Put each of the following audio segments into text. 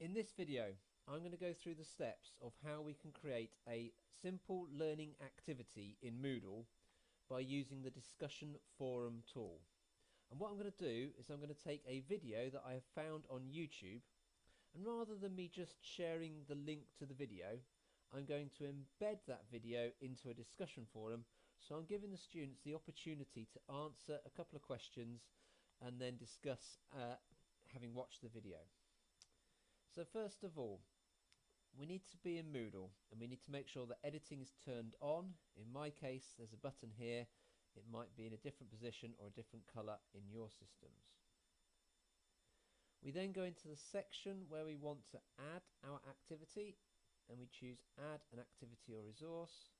In this video, I'm going to go through the steps of how we can create a simple learning activity in Moodle by using the discussion forum tool. And what I'm going to do is I'm going to take a video that I have found on YouTube, and rather than me just sharing the link to the video, I'm going to embed that video into a discussion forum. So I'm giving the students the opportunity to answer a couple of questions and then discuss having watched the video. So first of all, we need to be in Moodle and we need to make sure that editing is turned on. In my case, there's a button here. It might be in a different position or a different colour in your systems. We then go into the section where we want to add our activity, and we choose add an activity or resource,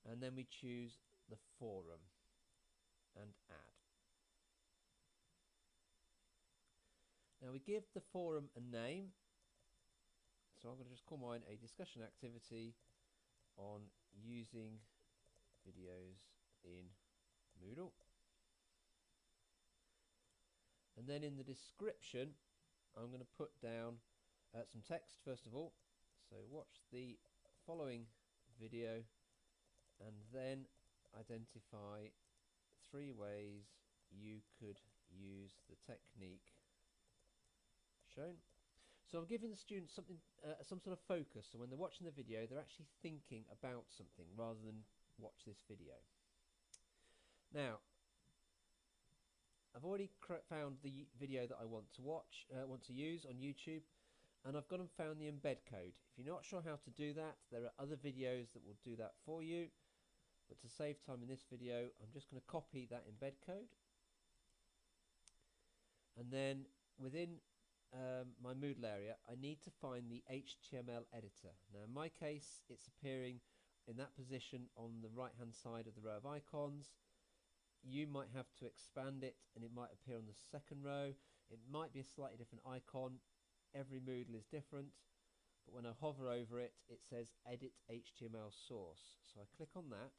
and then we choose the forum and add. Now we give the forum a name, so I'm going to just call mine a discussion activity on using videos in Moodle. And then in the description I'm going to put down some text first of all. So watch the following video and then identify 3 ways you could use the technique shown. So I'm giving the students something, some sort of focus, so when they're watching the video they're actually thinking about something rather than watch this video. Now I've already found the video that I want to use on YouTube, and I've gone and found the embed code. If you're not sure how to do that, there are other videos that will do that for you, but to save time in this video I'm just going to copy that embed code, and then within my Moodle area I need to find the HTML editor. Now in my case it's appearing in that position on the right hand side of the row of icons. You might have to expand it and it might appear on the second row. It might be a slightly different icon. Every Moodle is different, but when I hover over it, it says edit HTML source. So I click on that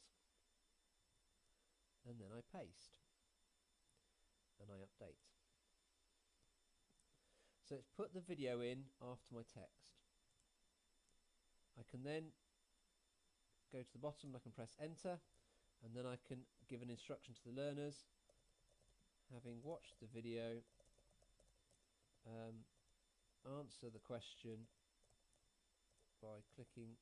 and then I paste and I update. So it's put the video in after my text. I can then go to the bottom and I can press enter, and then I can give an instruction to the learners. Having watched the video, answer the question by clicking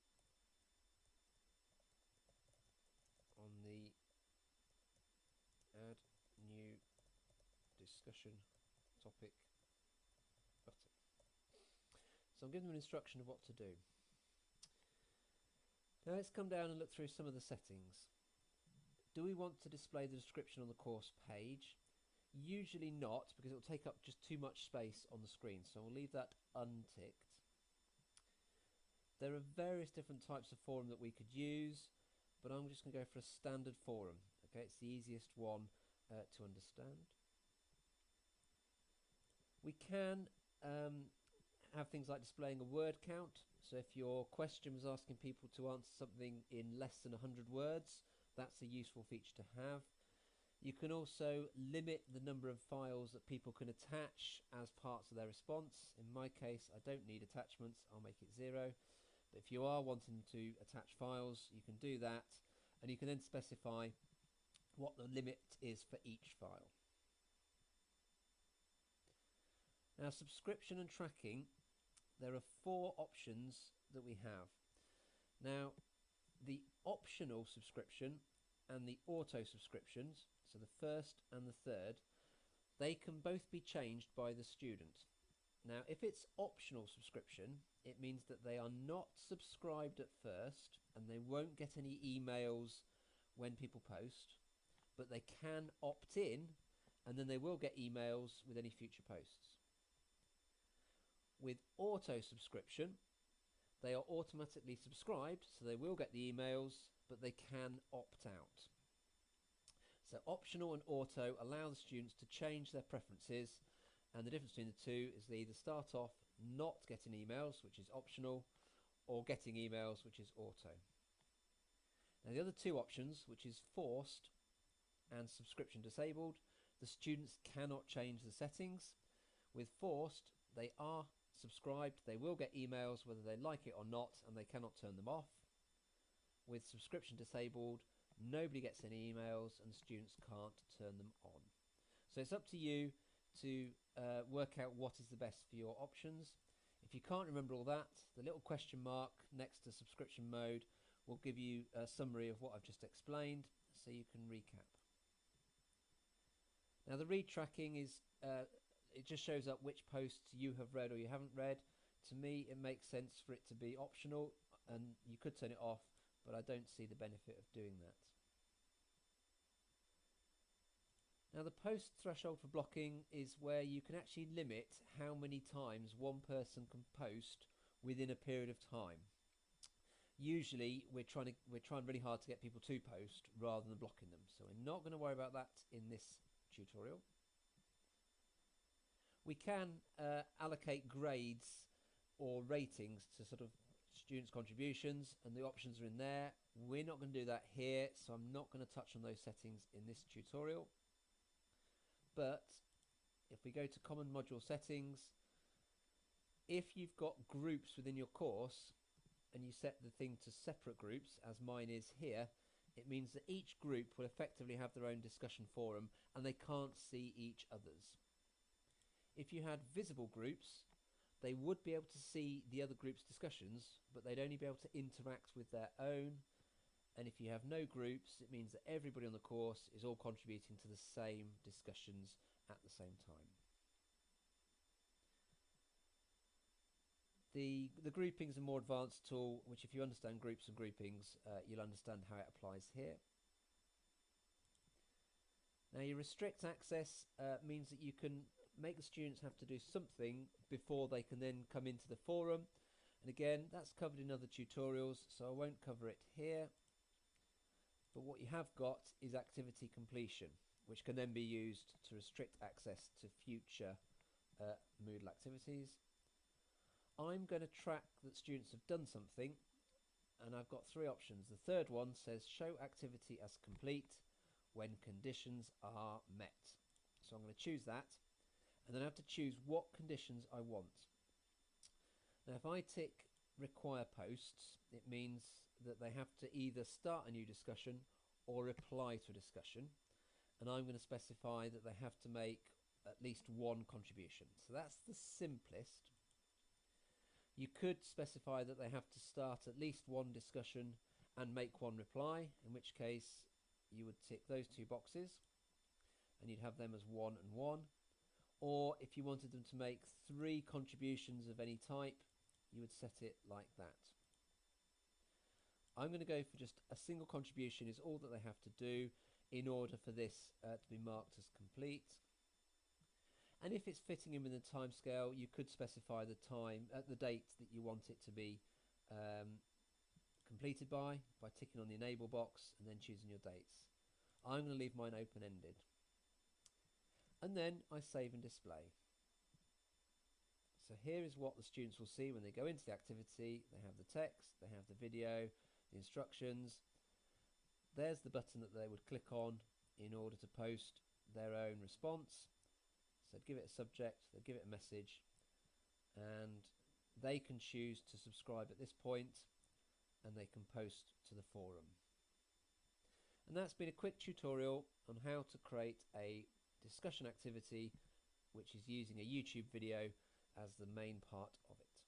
on the add new discussion topic button. So I'm giving them an instruction of what to do. Now let's come down and look through some of the settings. Do we want to display the description on the course page? Usually not, because it will take up just too much space on the screen, so we'll leave that unticked. There are various different types of forum that we could use, but I'm just going to go for a standard forum. Okay, it's the easiest one to understand. We can have things like displaying a word count. So if your question was asking people to answer something in less than 100 words, that's a useful feature to have. You can also limit the number of files that people can attach as parts of their response. In my case, I don't need attachments, I'll make it 0. But if you are wanting to attach files, you can do that, and you can then specify what the limit is for each file. Now, subscription and tracking, there are 4 options that we have. Now, the optional subscription and the auto subscriptions, so the first and the third, they can both be changed by the student. Now if it's optional subscription, it means that they are not subscribed at first and they won't get any emails when people post, but they can opt in and then they will get emails with any future posts. With auto subscription, they are automatically subscribed, so they will get the emails, but they can opt out. So optional and auto allow the students to change their preferences, and the difference between the two is they either start off not getting emails, which is optional, or getting emails, which is auto. Now the other 2 options, which is forced and subscription disabled, the students cannot change the settings. With forced, they are subscribed, they will get emails whether they like it or not, and they cannot turn them off. With subscription disabled, nobody gets any emails and students can't turn them on. So it's up to you to work out what is the best for your options. If you can't remember all that, the little question mark next to subscription mode will give you a summary of what I've just explained, so you can recap. Now the read tracking is, it just shows up which posts you have read or you haven't read. To me, it makes sense for it to be optional, and you could turn it off, but I don't see the benefit of doing that. Now the post threshold for blocking is where you can actually limit how many times one person can post within a period of time. Usually we're trying really hard to get people to post rather than blocking them, so we're not going to worry about that in this tutorial. We can allocate grades or ratings to sort of students' contributions, and the options are in there. We're not going to do that here, so I'm not going to touch on those settings in this tutorial. But if we go to common module settings, if you've got groups within your course and you set the thing to separate groups, as mine is here, it means that each group will effectively have their own discussion forum and they can't see each other's. If you had visible groups, they would be able to see the other group's discussions, but they'd only be able to interact with their own. And if you have no groups, it means that everybody on the course is all contributing to the same discussions at the same time. The groupings are a more advanced tool, which if you understand groups and groupings, you'll understand how it applies here. Now your restrict access means that you can make the students have to do something before they can then come into the forum. And again, that's covered in other tutorials, so I won't cover it here. But what you have got is activity completion, which can then be used to restrict access to future Moodle activities. I'm going to track that students have done something, and I've got three options. The third one says show activity as complete when conditions are met. So I'm going to choose that, and then I have to choose what conditions I want. Now if I tick require posts, it means that they have to either start a new discussion or reply to a discussion, and I'm going to specify that they have to make at least one contribution. So that's the simplest. You could specify that they have to start at least one discussion and make one reply, in which case you would tick those two boxes and you'd have them as 1 and 1. Or if you wanted them to make 3 contributions of any type, you would set it like that. I'm going to go for just a single contribution is all that they have to do in order for this to be marked as complete. And if it's fitting in with the time scale, you could specify the time at the date that you want it to be completed by ticking on the enable box and then choosing your dates. I'm going to leave mine open-ended. And then I save and display. So here is what the students will see when they go into the activity. They have the text, they have the video, the instructions. There's the button that they would click on in order to post their own response. So give it a subject, they give it a message, and they can choose to subscribe at this point, and they can post to the forum. And that's been a quick tutorial on how to create a discussion activity which is using a YouTube video as the main part of it.